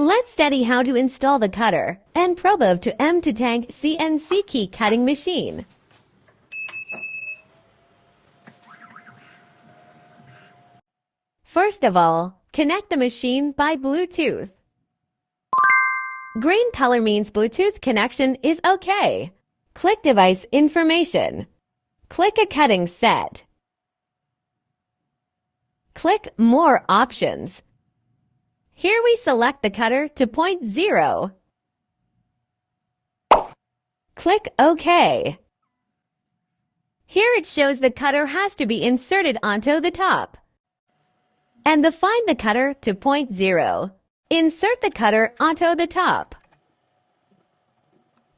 Let's study how to install the cutter and probe of 2M2Tank CNC key cutting machine. First of all, connect the machine by Bluetooth. Green color means Bluetooth connection is okay. Click Device Information. Click a cutting set. Click More Options. Here we select the cutter to point 0. Click OK. Here it shows the cutter has to be inserted onto the top. And find the cutter to point 0. Insert the cutter onto the top.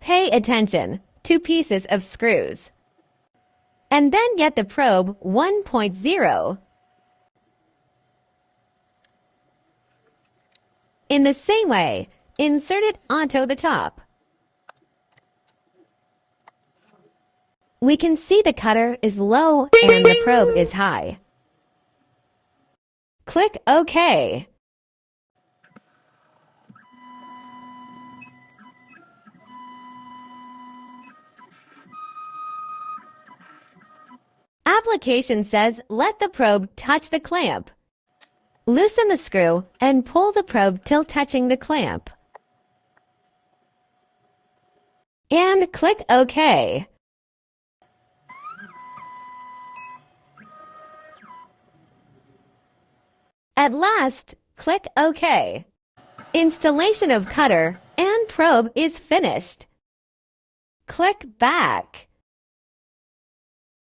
Pay attention. 2 pieces of screws. And then get the probe 1.0. In the same way, insert it onto the top. We can see the cutter is low and the probe is high. Click OK. Application says let the probe touch the clamp. Loosen the screw and pull the probe till touching the clamp. And click OK. At last, click OK. Installation of cutter and probe is finished. Click Back.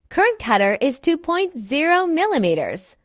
Current cutter is 2.0 millimeters.